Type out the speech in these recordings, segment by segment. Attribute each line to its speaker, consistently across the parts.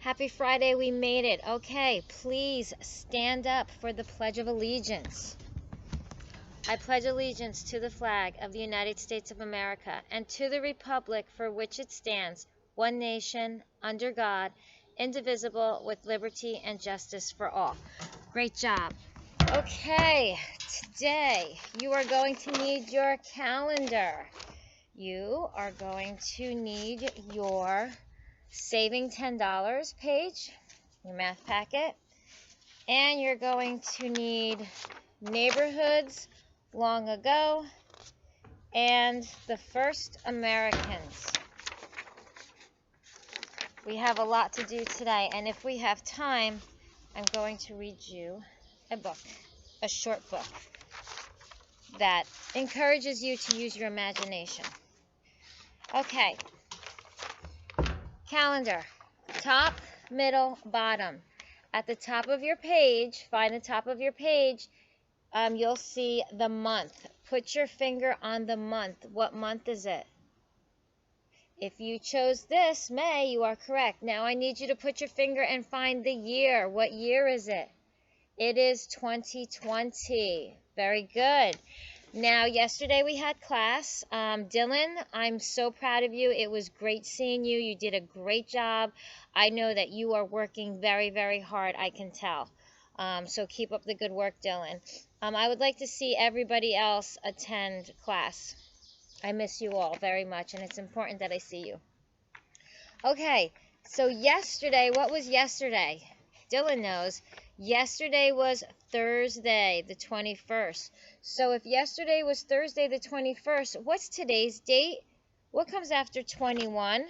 Speaker 1: Happy Friday, we made it. Okay, please stand up for the Pledge of Allegiance. I pledge allegiance to the flag of the United States of America and to the republic for which it stands, one nation, under God, indivisible, with liberty and justice for all. Great job. Okay, today you are going to need your calendar. You are going to need your Saving $10 page, your math packet, and you're going to need Neighborhoods Long Ago and The First Americans. We have a lot to do today, and if we have time, I'm going to read you a book, a short book that encourages you to use your imagination. Okay. Calendar, top, middle, bottom. At the top of your page, find the top of your page, you'll see the month. Put your finger on the month. What month is it? If you chose this, May, you are correct. Now I need you to put your finger and find the year. What year is it? It is 2020. Very good. Now, yesterday we had class. Dylan, I'm so proud of you. It was great seeing you. You did a great job. I know that you are working very, very hard. I can tell. So keep up the good work, Dylan. I would like to see everybody else attend class. I miss you all very much, and it's important that I see you. Okay, so yesterday, what was yesterday? Dylan knows. Yesterday was Thursday, the 21st. So if yesterday was Thursday, the 21st, what's today's date? What comes after 21?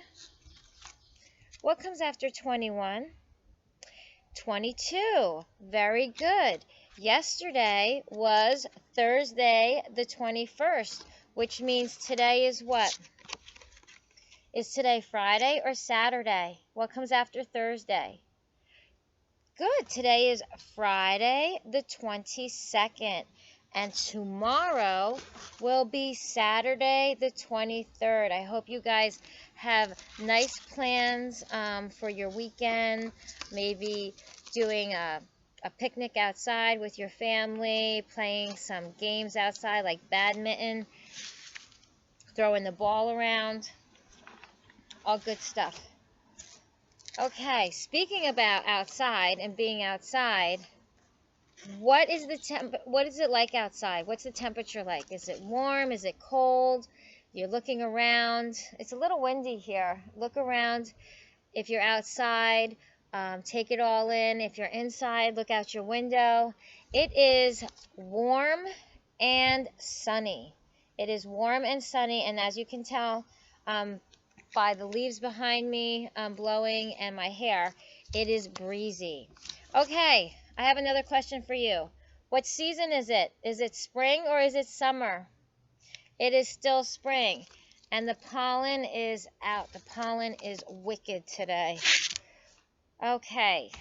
Speaker 1: What comes after 21? 22. Very good. Yesterday was Thursday, the 21st, which means today is what? Is today Friday or Saturday? What comes after Thursday? Good. Today is Friday the 22nd, and tomorrow will be Saturday the 23rd. I hope you guys have nice plans for your weekend, maybe doing a picnic outside with your family, playing some games outside like badminton, throwing the ball around, all good stuff. Okay, speaking about outside and being outside, what is it like outside? What's the temperature like? Is it warm? Is it cold? You're looking around. It's a little windy here. Look around. If you're outside, take it all in. If you're inside, look out your window. It is warm and sunny. It is warm and sunny, and as you can tell, by the leaves behind me blowing and my hair, it is breezy. Okay, I have another question for you. What season is it? Is it spring or is it summer? It is still spring, and the pollen is out. The pollen is wicked today. Okay,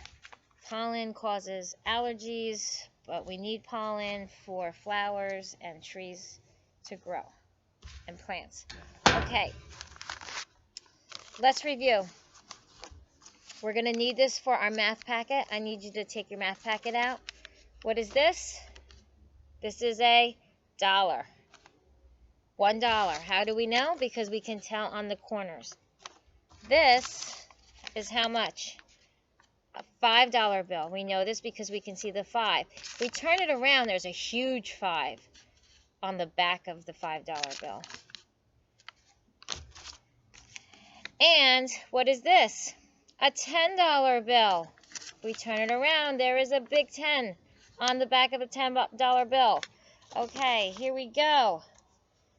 Speaker 1: pollen causes allergies, but we need pollen for flowers and trees to grow, and plants. Okay. Let's review. We're going to need this for our math packet. I need you to take your math packet out. What is this? This is $1. $1. How do we know? Because we can tell on the corners. This is how much? A $5 bill. We know this because we can see the 5. If we turn it around, there's a huge 5 on the back of the $5 bill. And what is this? A $10 bill. We turn it around, there is a big 10 on the back of the $10 bill. Okay, here we go.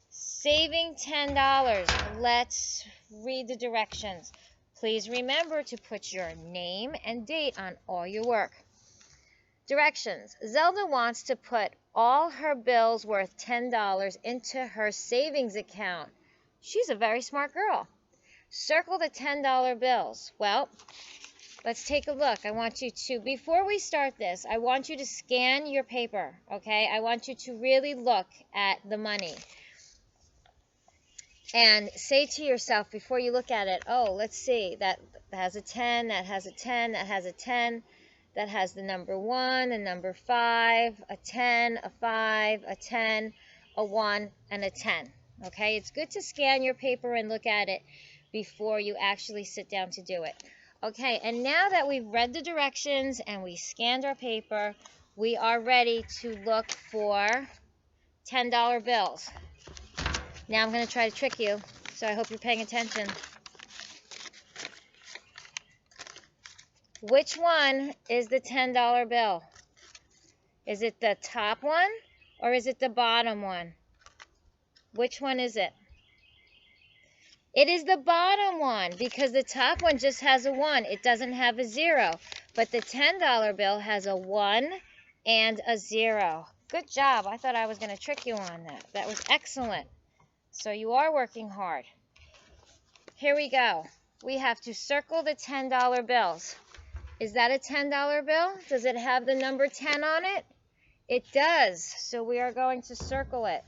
Speaker 1: Saving $10. Let's read the directions. Please remember to put your name and date on all your work. Directions. Zelda wants to put all her bills worth $10 into her savings account. She's a very smart girl. Circle the $10 bills. Well, let's take a look. I want you to, before we start this, I want you to scan your paper, okay? I want you to really look at the money. and say to yourself before you look at it, oh, let's see, that has a 10, that has a 10, that has a 10, that has the number 1, the number 5, a 10, a 5, a 10, a 1, and a 10. Okay, it's good to scan your paper and look at it before you actually sit down to do it. Okay, and now that we've read the directions and we scanned our paper, we are ready to look for $10 bills. Now I'm going to try to trick you, so I hope you're paying attention. Which one is the $10 bill? Is it the top one or is it the bottom one? Which one is it? It is the bottom one because the top one just has a 1. It doesn't have a 0. But the $10 bill has a 1 and a 0. Good job. I thought I was going to trick you on that. That was excellent. So you are working hard. Here we go. We have to circle the $10 bills. Is that a $10 bill? Does it have the number 10 on it? It does. So we are going to circle it.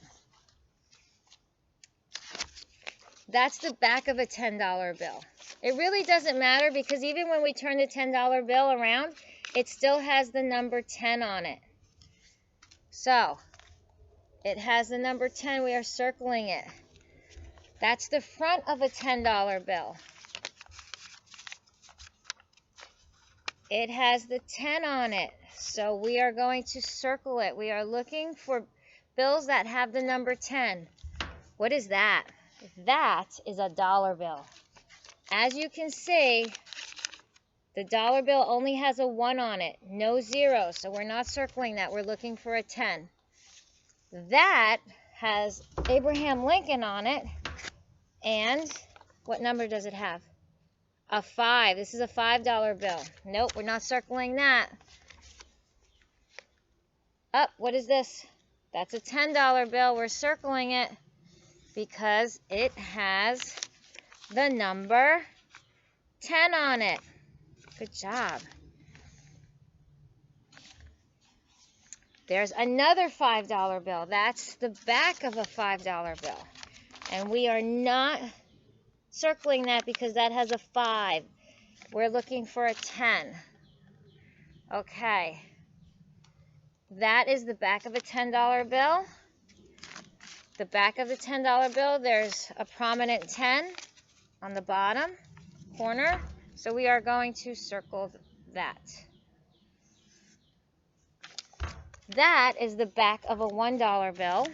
Speaker 1: That's the back of a $10 bill. It really doesn't matter because even when we turn the $10 bill around, it still has the number 10 on it. So, it has the number 10. We are circling it. That's the front of a $10 bill. It has the 10 on it. So, we are going to circle it. We are looking for bills that have the number 10. What is that? That is a dollar bill. As you can see, the dollar bill only has a 1 on it, no 0, so we're not circling that. We're looking for a 10. That has Abraham Lincoln on it, and what number does it have? A 5. This is a $5 bill. Nope, we're not circling that. What is this? That's a $10 bill. We're circling it because it has the number 10 on it. Good job. There's another $5 bill. That's the back of a $5 bill. And we are not circling that because that has a 5. We're looking for a 10. Okay. That is the back of a $10 bill. The back of the $10 bill, there's a prominent 10 on the bottom corner. So we are going to circle that. That is the back of a $1 bill.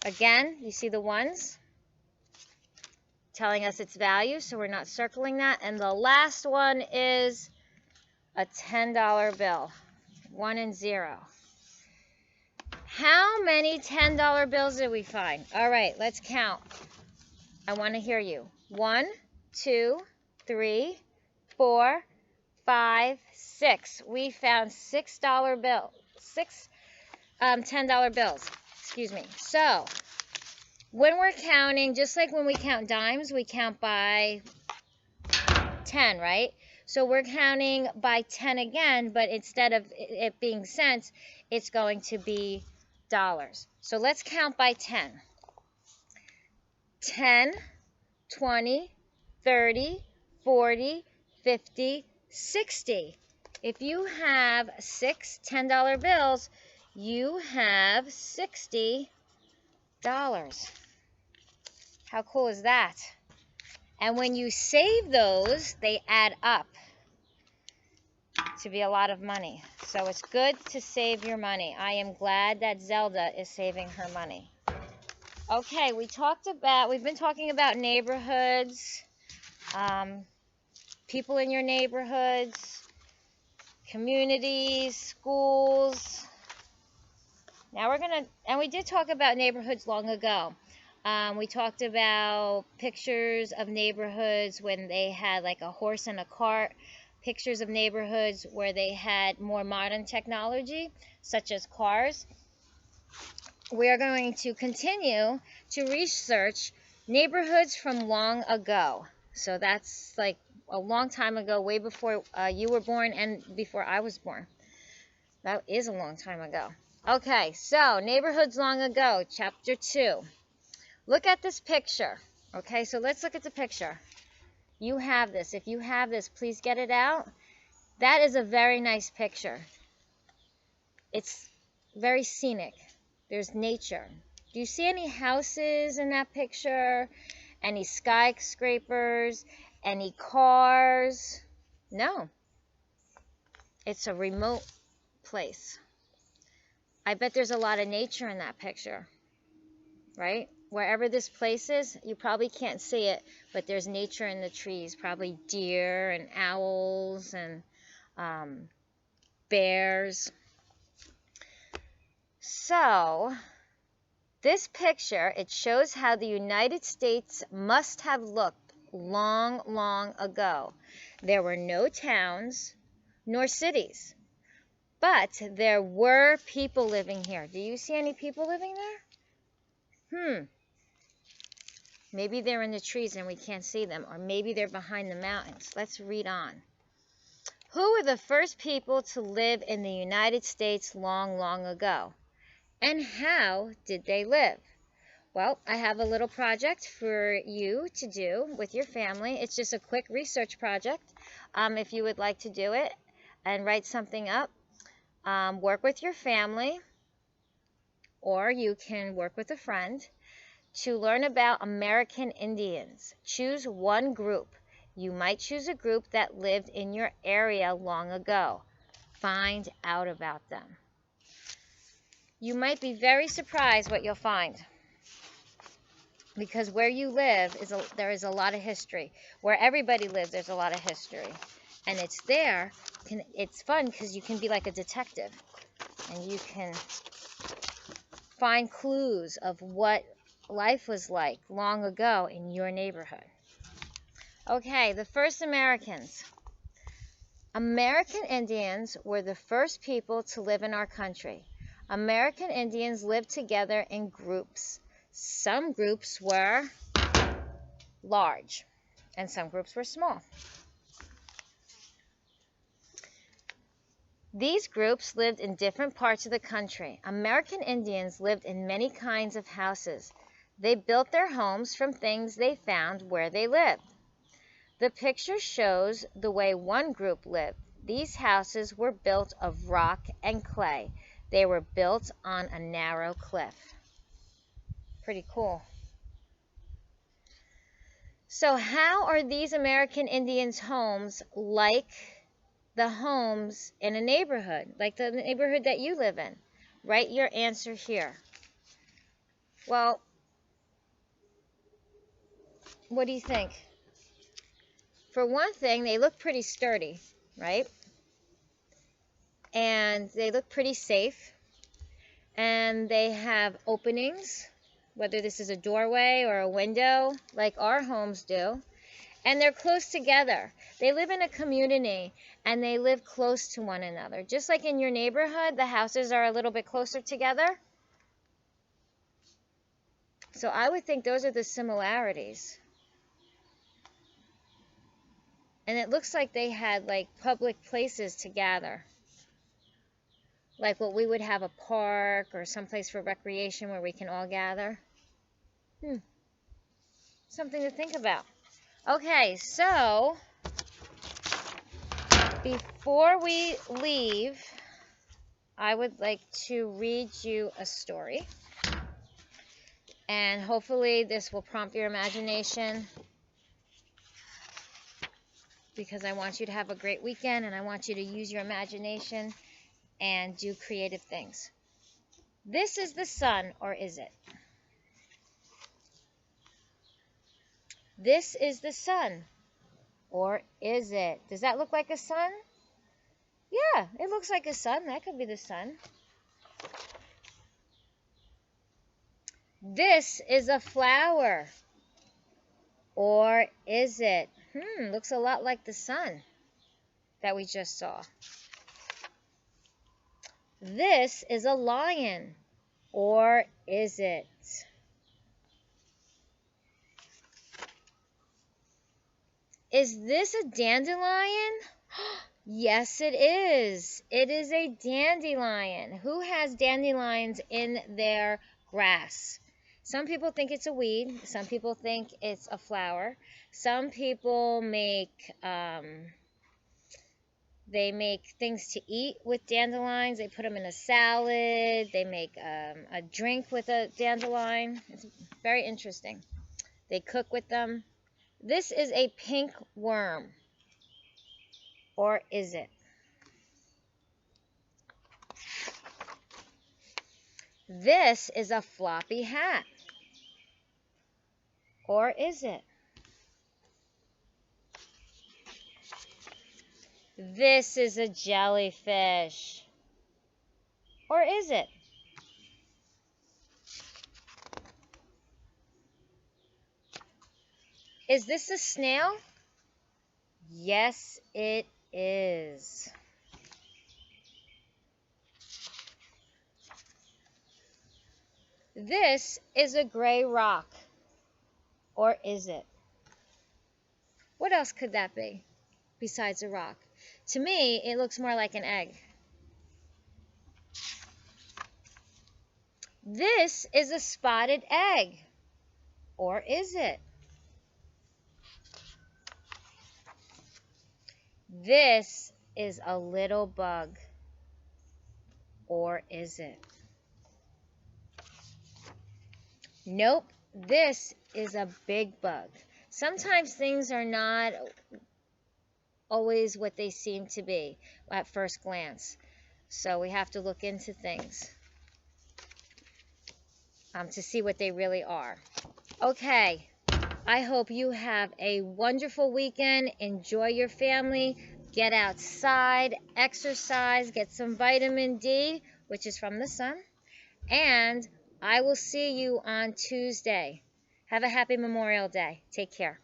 Speaker 1: Again, you see the ones telling us its value, so we're not circling that. And the last one is a $10 bill, 1 and 0. How many $10 bills did we find? All right, let's count. I want to hear you. 1, 2, 3, 4, 5, 6. We found $6 bills. $10 bills. Excuse me. So, when we're counting, just like when we count dimes, we count by 10, right? So we're counting by 10 again, but instead of it being cents, it's going to be dollars. So let's count by 10. 10, 20, 30, 40, 50, 60. If you have 6 $10 bills, you have $60. How cool is that? And when you save those, they add up to be a lot of money. So it's good to save your money. I am glad that Zelda is saving her money. Okay, we've been talking about neighborhoods, people in your neighborhoods, communities, schools. Now and we did talk about neighborhoods long ago. We talked about pictures of neighborhoods when they had like a horse and a cart, pictures of neighborhoods where they had more modern technology, such as cars. We are going to continue to research neighborhoods from long ago. So that's like a long time ago, way before you were born and before I was born. That is a long time ago. Okay, so neighborhoods long ago, chapter 2. Look at this picture. Okay, so let's look at the picture. You have this. If you have this, please get it out. That is a very nice picture. It's very scenic. There's nature. Do you see any houses in that picture? Any skyscrapers? Any cars? No. It's a remote place. I bet there's a lot of nature in that picture, right? Wherever this place is, you probably can't see it, but there's nature in the trees. Probably deer and owls and bears. So, this picture, it shows how the United States must have looked long, long ago. There were no towns nor cities, but there were people living here. Do you see any people living there? Maybe they're in the trees and we can't see them, or maybe they're behind the mountains. Let's read on. Who were the first people to live in the United States long, long ago? And how did they live? Well, I have a little project for you to do with your family. It's just a quick research project. If you would like to do it and write something up, work with your family, or you can work with a friend to learn about American Indians. Choose one group. You might choose a group that lived in your area long ago. Find out about them. You might be very surprised what you'll find, because where you live there is a lot of history. Where everybody lives, there's a lot of history, and it's there. It's fun because you can be like a detective, and you can find clues of what life was like long ago in your neighborhood. Okay, the first Americans. American Indians were the first people to live in our country. American Indians lived together in groups. Some groups were large, and some groups were small. These groups lived in different parts of the country. American Indians lived in many kinds of houses. They built their homes from things they found where they lived. The picture shows the way one group lived. These houses were built of rock and clay. They were built on a narrow cliff. Pretty cool. So how are these American Indians' homes like the homes in a neighborhood, like the neighborhood that you live in? Write your answer here. Well, what do you think? For one thing, they look pretty sturdy, right? And they look pretty safe. And they have openings, whether this is a doorway or a window, like our homes do. And they're close together. They live in a community, and they live close to one another. Just like in your neighborhood, the houses are a little bit closer together. So I would think those are the similarities. And it looks like they had like public places to gather. Like what we would have a park or someplace for recreation where we can all gather. Something to think about. Okay, so before we leave, I would like to read you a story. And hopefully this will prompt your imagination, because I want you to have a great weekend, and I want you to use your imagination and do creative things. This is the sun, or is it? This is the sun, or is it? Does that look like a sun? Yeah, it looks like a sun. That could be the sun. This is a flower, or is it? Looks a lot like the sun that we just saw. This is a lion, or is it? Is this a dandelion? Yes, it is. It is a dandelion. Who has dandelions in their grass? Some people think it's a weed. Some people think it's a flower. Some people they make things to eat with dandelions. They put them in a salad. They make a drink with a dandelion. It's very interesting. They cook with them. This is a pink worm. Or is it? This is a floppy hat. Or is it? This is a jellyfish. Or is it? Is this a snail? Yes, it is. This is a gray rock. Or is it? What else could that be besides a rock? To me, it looks more like an egg. This is a spotted egg. Or is it? This is a little bug. Or is it? Nope, this is a big bug. Sometimes things are not always what they seem to be at first glance. So we have to look into things to see what they really are. Okay, I hope you have a wonderful weekend. Enjoy your family. Get outside, exercise, get some vitamin D, which is from the sun. And I will see you on Tuesday. Have a happy Memorial Day. Take care.